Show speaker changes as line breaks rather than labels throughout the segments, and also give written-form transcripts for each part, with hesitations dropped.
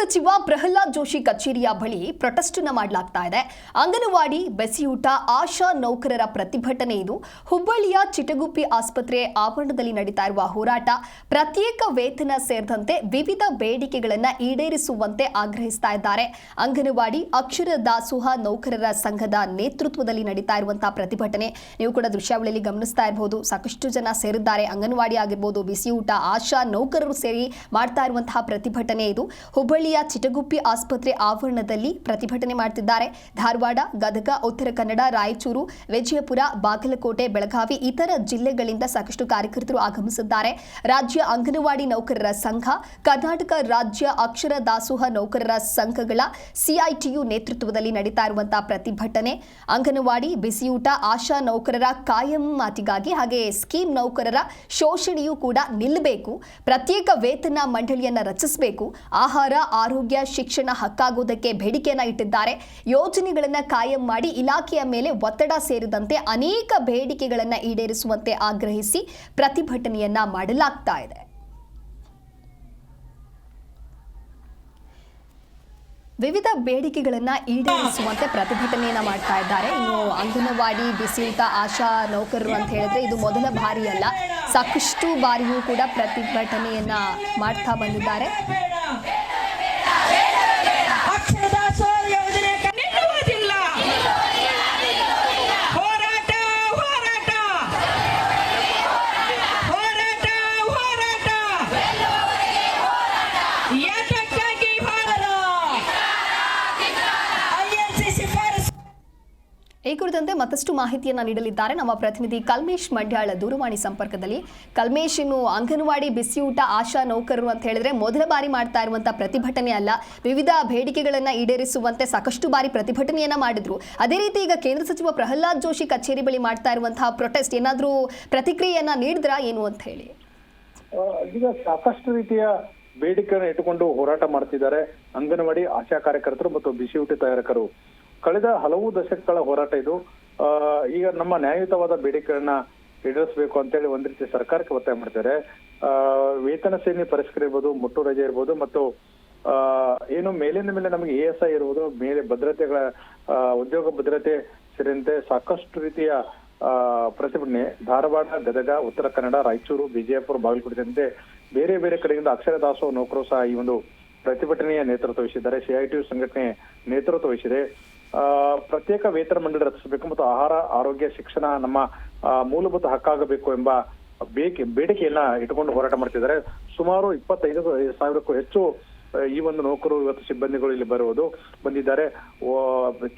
ಸಚಿವ ಪ್ರಹ್ಲಾದ್ ಜೋಶಿ ಕಚೇರಿಯ ಬಳಿ ಪ್ರೊಟೆಸ್ಟ್ ಮಾಡಲಾಗ್ತಾ ಇದೆ. ಅಂಗನವಾಡಿ ಬೆಸಿಯೂಟ ಆಶಾ ನೌಕರರ ಪ್ರತಿಭಟನೆ ಇದು. ಹುಬ್ಬಳ್ಳಿಯ ಚಿಟಗುಪ್ಪಿ ಆಸ್ಪತ್ರೆ ಆವರಣದಲ್ಲಿ ನಡೀತಾ ಇರುವ ಹೋರಾಟ ಪ್ರತ್ಯೇಕ ವೇತನ ಸೇರಿದಂತೆ ವಿವಿಧ ಬೇಡಿಕೆಗಳನ್ನು ಈಡೇರಿಸುವಂತೆ ಆಗ್ರಹಿಸ್ತಾ ಇದ್ದಾರೆ. ಅಂಗನವಾಡಿ ಅಕ್ಷರ ದಾಸೋಹ ನೌಕರರ ಸಂಘದ ನೇತೃತ್ವದಲ್ಲಿ ನಡೀತಾ ಇರುವಂತಹ ಪ್ರತಿಭಟನೆ ನೀವು ಕೂಡ ದೃಶ್ಯಾವಳಿಯಲ್ಲಿ ಗಮನಿಸ್ತಾ ಇರಬಹುದು. ಸಾಕಷ್ಟು ಜನ ಸೇರಿದ್ದಾರೆ. ಅಂಗನವಾಡಿ ಆಗಿರಬಹುದು, ಬಿಸಿಯೂಟ, ಆಶಾ ನೌಕರರು ಸೇರಿ ಮಾಡ್ತಾ ಇರುವಂತಹ ಪ್ರತಿಭಟನೆ ಇದು. ಹುಬ್ಬಳ್ಳಿಯ ಚಿಟಗುಪ್ಪಿ ಆಸ್ಪತ್ರೆ ಆವರಣದಲ್ಲಿ ಪ್ರತಿಭಟನೆ ಮಾಡುತ್ತಿದ್ದಾರೆ. ಧಾರವಾಡ, ಗದಗ, ಉತ್ತರ ಕನ್ನಡ, ರಾಯಚೂರು, ವಿಜಯಪುರ, ಬಾಗಲಕೋಟೆ, ಬೆಳಗಾವಿ ಇತರ ಜಿಲ್ಲೆಗಳಿಂದ ಸಾಕಷ್ಟು ಕಾರ್ಯಕರ್ತರು ಆಗಮಿಸಿದ್ದಾರೆ. ರಾಜ್ಯ ಅಂಗನವಾಡಿ ನೌಕರರ ಸಂಘ, ಕರ್ನಾಟಕ ರಾಜ್ಯ ಅಕ್ಷರ ದಾಸೋಹ ನೌಕರರ ಸಂಘಗಳ ಸಿಐಟಿಯು ನೇತೃತ್ವದಲ್ಲಿ ನಡೀತಾ ಇರುವಂತಹ ಪ್ರತಿಭಟನೆ ಅಂಗನವಾಡಿ, ಬಿಸಿಯೂಟ, ಆಶಾ ನೌಕರರ ಕಾಯಂ ಮಾತಿಗಾಗಿ ಹಾಗೆ ಸ್ಕೀಮ್ ನೌಕರರ ಶೋಷಣೆಯೂ ಕೂಡ ನಿಲ್ಲಬೇಕು, ಪ್ರತ್ಯೇಕ ವೇತನ ಮಂಡಳಿಯನ್ನು ರಚಿಸಬೇಕು, ಆಹಾರ, ಆರೋಗ್ಯ, ಶಿಕ್ಷಣ ಹಕ್ಕಾಗುವುದಕ್ಕೆ ಬೇಡಿಕೆಯನ್ನ ಇಟ್ಟಿದ್ದಾರೆ. ಯೋಜನೆಗಳನ್ನು ಕಾಯಂ ಮಾಡಿ ಇಲಾಖೆಯ ಮೇಲೆ ಒತ್ತಡ ಸೇರಿದಂತೆ ಅನೇಕ ಬೇಡಿಕೆಗಳನ್ನು ಈಡೇರಿಸುವಂತೆ ಆಗ್ರಹಿಸಿ ಪ್ರತಿಭಟನೆಯನ್ನ ಮಾಡಲಾಗ್ತಾ ಇದೆ. ವಿವಿಧ ಬೇಡಿಕೆಗಳನ್ನು ಈಡೇರಿಸುವಂತೆ ಪ್ರತಿಭಟನೆಯನ್ನ ಮಾಡ್ತಾ ಇದ್ದಾರೆ. ಇನ್ನು ಅಂಗನವಾಡಿ, ಬಿಸಿಯೂಟ, ಆಶಾ ನೌಕರರು ಅಂತ ಹೇಳಿದ್ರೆ ಇದು ಮೊದಲ ಬಾರಿ ಅಲ್ಲ, ಸಾಕಷ್ಟು ಬಾರಿಯೂ ಕೂಡ ಪ್ರತಿಭಟನೆಯನ್ನ ಮಾಡ್ತಾ ಬಂದಿದ್ದಾರೆ. ಈ ಕುರಿತಂತೆ ಮತ್ತಷ್ಟು ಮಾಹಿತಿಯನ್ನು ನೀಡಲಿದ್ದಾರೆ ನಮ್ಮ ಪ್ರತಿನಿಧಿ ಕಲ್ಮೇಶ್ ಮಂಡ್ಯಾಳ ದೂರವಾಣಿ ಸಂಪರ್ಕದಲ್ಲಿ. ಕಲ್ಮೇಶ್, ಇನ್ನು ಅಂಗನವಾಡಿ, ಬಿಸಿಯೂಟ, ಆಶಾ ನೌಕರರು ಅಂತ ಹೇಳಿದ್ರೆ ಮೊದಲ ಬಾರಿ ಮಾಡ್ತಾ ಇರುವಂತಹ ಪ್ರತಿಭಟನೆ ಅಲ್ಲ, ವಿವಿಧ ಬೇಡಿಕೆಗಳನ್ನು ಈಡೇರಿಸುವಂತೆ ಸಾಕಷ್ಟು ಬಾರಿ ಪ್ರತಿಭಟನೆಯನ್ನ ಮಾಡಿದ್ರು. ಅದೇ ರೀತಿ ಈಗ ಕೇಂದ್ರ ಸಚಿವ ಪ್ರಹ್ಲಾದ್ ಜೋಶಿ ಕಚೇರಿ ಬಳಿ ಮಾಡ್ತಾ ಇರುವಂತಹ ಪ್ರೊಟೆಸ್ಟ್ ಏನಾದರೂ ಪ್ರತಿಕ್ರಿಯೆಯನ್ನ ನೀಡಿದ್ರಾ ಏನು ಅಂತ ಹೇಳಿ?
ಈಗ ಸಾಕಷ್ಟು ರೀತಿಯ ಬೇಡಿಕೆಯನ್ನು ಇಟ್ಟುಕೊಂಡು ಹೋರಾಟ ಮಾಡ್ತಿದ್ದಾರೆ ಅಂಗನವಾಡಿ ಆಶಾ ಕಾರ್ಯಕರ್ತರು ಮತ್ತು ಬಿಸಿಯೂಟ ತಯಾರಕರು. ಕಳೆದ ಹಲವು ದಶಕಗಳ ಹೋರಾಟ ಇದು. ಈಗ ನಮ್ಮ ನ್ಯಾಯಯುತವಾದ ಬೇಡಿಕೆಗಳನ್ನ ಈಡೇರಿಸಬೇಕು ಅಂತೇಳಿ ಒಂದ್ ರೀತಿ ಸರ್ಕಾರಕ್ಕೆ ಒತ್ತಾಯ ಮಾಡ್ತಾರೆ. ವೇತನ ಶ್ರೇಣಿ ಪರಿಷ್ಕರಣೆ ಇರ್ಬೋದು, ಮುಟ್ಟು ರಜೆ ಇರ್ಬೋದು, ಮತ್ತು ಏನು ಮೇಲಿನ ಮೇಲೆ ನಮಗೆ ESI ಇರ್ಬೋದು, ಮೇಲೆ ಭದ್ರತೆಗಳ ಉದ್ಯೋಗ ಭದ್ರತೆ ಸೇರಿದಂತೆ ಸಾಕಷ್ಟು ರೀತಿಯ ಪ್ರತಿಭಟನೆ ಧಾರವಾಡ, ಗದಗ, ಉತ್ತರ ಕನ್ನಡ, ರಾಯಚೂರು, ವಿಜಯಪುರ, ಬಾಗಲಕೋಟೆ ಬೇರೆ ಬೇರೆ ಕಡೆಯಿಂದ ಅಕ್ಷರ ದಾಸೋಹ ನೌಕರರು ಸಹ ಈ ಒಂದು ಪ್ರತಿಭಟನೆಯ ನೇತೃತ್ವ ವಹಿಸಿದ್ದಾರೆ. CITU ಸಂಘಟನೆ ನೇತೃತ್ವ ವಹಿಸಿದೆ. ಪ್ರತ್ಯೇಕ ವೇತನ ಮಂಡಳಿ ರಚಿಸಬೇಕು ಮತ್ತು ಆಹಾರ, ಆರೋಗ್ಯ, ಶಿಕ್ಷಣ ನಮ್ಮ ಮೂಲಭೂತ ಹಕ್ಕಾಗಬೇಕು ಎಂಬ ಬೇಡಿಕೆಯನ್ನ ಇಟ್ಟುಕೊಂಡು ಹೋರಾಟ ಮಾಡ್ತಿದ್ದಾರೆ. ಸುಮಾರು 25,000ಕ್ಕೂ ಹೆಚ್ಚು ಈ ಒಂದು ನೌಕರರು ಇವತ್ತು ಸಿಬ್ಬಂದಿಗಳು ಇಲ್ಲಿ ಬಂದಿದ್ದಾರೆ.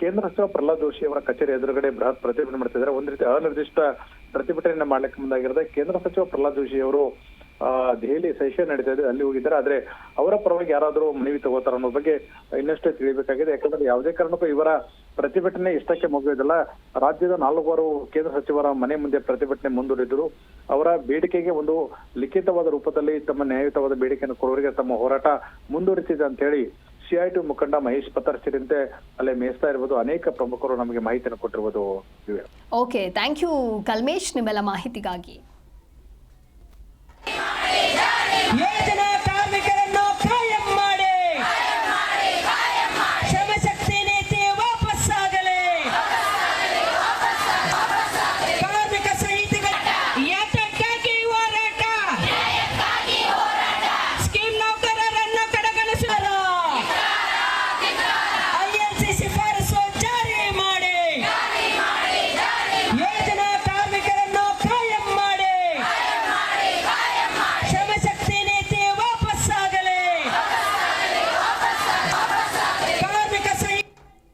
ಕೇಂದ್ರ ಸಚಿವ ಪ್ರಹ್ಲಾದ್ ಜೋಶಿ ಅವರ ಕಚೇರಿ ಎದುರುಗಡೆ ಬೃಹತ್ ಪ್ರತಿಭಟನೆ ಮಾಡ್ತಿದ್ದಾರೆ. ಒಂದ್ ರೀತಿ ಅನಿರ್ದಿಷ್ಟ ಪ್ರತಿಭಟನೆಯನ್ನ ಮಾಡ್ಲಿಕ್ಕೆ ಮುಂದಾಗಿರುತ್ತೆ. ಕೇಂದ್ರ ಸಚಿವ ಪ್ರಹ್ಲಾದ್ ಜೋಶಿ ಅವರು ದೆಹಲಿ ಸೆಷನ್ ನಡೀತಾ ಇದೆ, ಅಲ್ಲಿ ಹೋಗಿದ್ದಾರೆ. ಆದ್ರೆ ಅವರ ಪರವಾಗಿ ಯಾರಾದ್ರೂ ಮನವಿ ತಗೋತಾರ ಅನ್ನೋ ಬಗ್ಗೆ ಇನ್ನಷ್ಟೇ ತಿಳಿಬೇಕಾಗಿದೆ. ಯಾಕಂದ್ರೆ ಯಾವುದೇ ಕಾರಣಕ್ಕೂ ಇವರ ಪ್ರತಿಭಟನೆ ಇಷ್ಟಕ್ಕೆ ಮುಗಿಯೋದಿಲ್ಲ. ರಾಜ್ಯದ 4 ಕೇಂದ್ರ ಸಚಿವರ ಮನೆ ಮುಂದೆ ಪ್ರತಿಭಟನೆ ಮುಂದೂಡಿದ್ರು. ಅವರ ಬೇಡಿಕೆಗೆ ಒಂದು ಲಿಖಿತವಾದ ರೂಪದಲ್ಲಿ ತಮ್ಮ ನ್ಯಾಯಯುತವಾದ ಬೇಡಿಕೆಯನ್ನು ಕೊಡುವವರಿಗೆ ತಮ್ಮ ಹೋರಾಟ ಮುಂದುವರಿಸಿದೆ ಅಂತ ಹೇಳಿ CITU ಮುಖಂಡ ಮಹೇಶ್ ಪತ್ತಾರ್ ಸೇರಿದಂತೆ ಅಲ್ಲೇ ಮೇಯಿಸ್ತಾ ಇರಬಹುದು ಅನೇಕ ಪ್ರಮುಖರು ನಮಗೆ ಮಾಹಿತಿಯನ್ನು ಕೊಟ್ಟಿರುವುದು.
ಓಕೆ, ಥ್ಯಾಂಕ್ ಯು ಕಲ್ಮೇಶ್ ನಿಮ್ಮೆಲ್ಲ ಮಾಹಿತಿಗಾಗಿ.